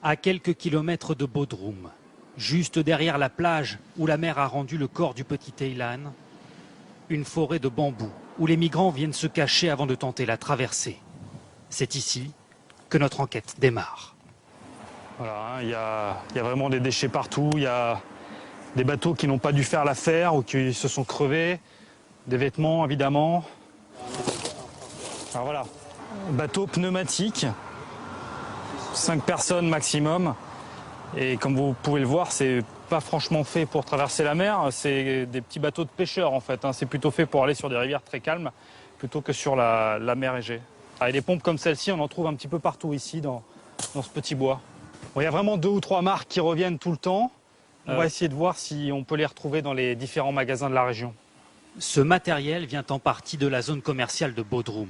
À quelques kilomètres de Bodrum, juste derrière la plage où la mer a rendu le corps du petit Taylan, une forêt de bambous où les migrants viennent se cacher avant de tenter la traversée. C'est ici que notre enquête démarre. Voilà, il y a vraiment des déchets partout, il y a des bateaux qui n'ont pas dû faire l'affaire ou qui se sont crevés, des vêtements évidemment. Alors voilà, bateau pneumatique, 5 personnes maximum. Et comme vous pouvez le voir, c'est pas franchement fait pour traverser la mer, c'est des petits bateaux de pêcheurs en fait. C'est plutôt fait pour aller sur des rivières très calmes plutôt que sur la mer Égée. Et des pompes comme celle-ci, on en trouve un petit peu partout ici dans ce petit bois. Bon, il y a vraiment 2 ou 3 marques qui reviennent tout le temps. On va essayer de voir si on peut les retrouver dans les différents magasins de la région. Ce matériel vient en partie de la zone commerciale de Bodrum,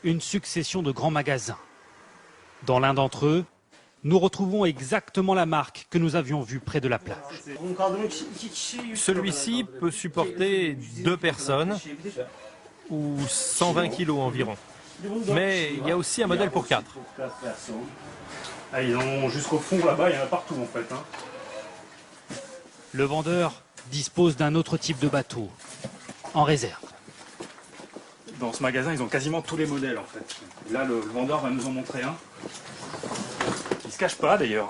une succession de grands magasins. Dans l'un d'entre eux, nous retrouvons exactement la marque que nous avions vue près de la plage. Celui-ci peut supporter 2 personnes ou 120 kilos environ. Mais il y a aussi un modèle pour 4. Ah, ils ont jusqu'au fond là-bas, il y en a partout en fait. Le vendeur dispose d'un autre type de bateau, en réserve. Dans ce magasin, ils ont quasiment tous les modèles en fait. Là, le vendeur va nous en montrer un. Il se cache pas d'ailleurs.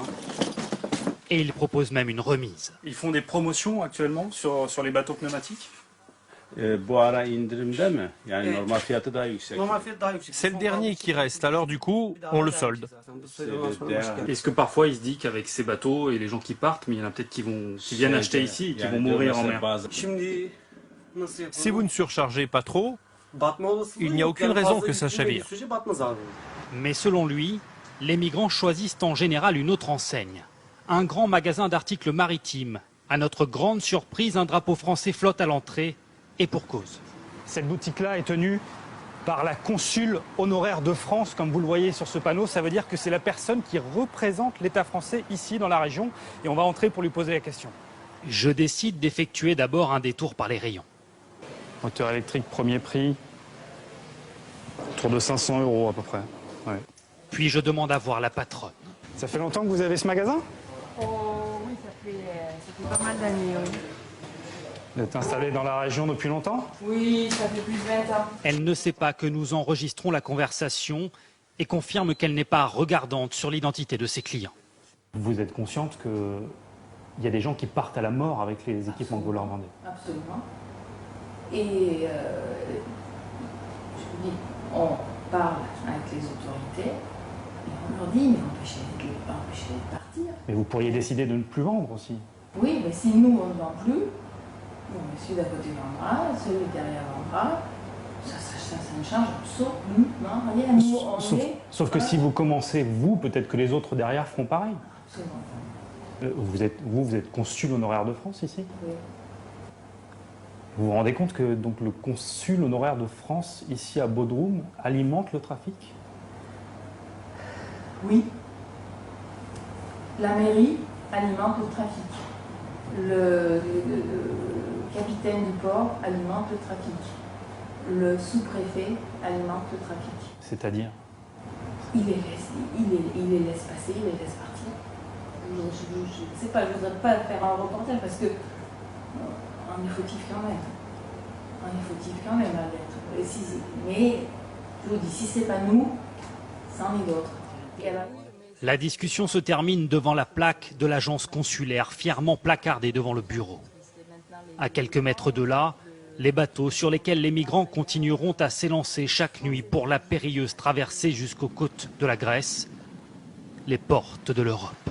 Et il propose même une remise. Ils font des promotions actuellement sur les bateaux pneumatiques. C'est le dernier qui reste, alors du coup, on le solde. Est-ce que parfois il se dit qu'avec ces bateaux et les gens qui partent, mais il y en a peut-être qui viennent acheter ici et qui vont mourir en mer? Si vous ne surchargez pas trop, il n'y a aucune raison que ça chavire. Mais selon lui, les migrants choisissent en général une autre enseigne. Un grand magasin d'articles maritimes. À notre grande surprise, un drapeau français flotte à l'entrée, et pour cause. Cette boutique-là est tenue par la consule honoraire de France, comme vous le voyez sur ce panneau. Ça veut dire que c'est la personne qui représente l'État français ici dans la région. Et on va entrer pour lui poser la question. Je décide d'effectuer d'abord un détour par les rayons. Moteur électrique premier prix, autour de 500 € à peu près. Ouais. Puis je demande à voir la patronne. Ça fait longtemps que vous avez ce magasin? Oui, ça fait pas mal d'années, oui. Vous êtes installé dans la région depuis longtemps? Oui, ça fait plus de 20 ans. Elle ne sait pas que nous enregistrons la conversation et confirme qu'elle n'est pas regardante sur l'identité de ses clients. Vous êtes consciente qu'il y a des gens qui partent à la mort avec les équipements que vous leur vendez? Absolument. Et je vous dis, on parle avec les autorités et on leur dit, mais empêchez-les de partir. Mais vous pourriez décider de ne plus vendre aussi. Oui, mais si nous, on ne vend plus, celui d'à côté vendra, celui derrière vendra, ça ne change absolument rien. Nous, Sauf que si vous commencez, vous, peut-être que les autres derrière feront pareil. Absolument. Vous êtes consul honoraire de France ici? Oui. Vous vous rendez compte que donc, le consul honoraire de France ici à Bodrum alimente le trafic? Oui. La mairie alimente le trafic. Le capitaine du port alimente le trafic. Le sous-préfet alimente le trafic. C'est-à-dire? Il les laisse passer, il les laisse partir. Je ne sais pas, je ne voudrais pas faire un reportage parce que on est fautif quand même. On est fautif quand même à l'être. Mais je vous dis, si ce n'est pas nous, c'en est d'autres. La discussion se termine devant la plaque de l'agence consulaire, fièrement placardée devant le bureau. À quelques mètres de là, les bateaux sur lesquels les migrants continueront à s'élancer chaque nuit pour la périlleuse traversée jusqu'aux côtes de la Grèce, les portes de l'Europe.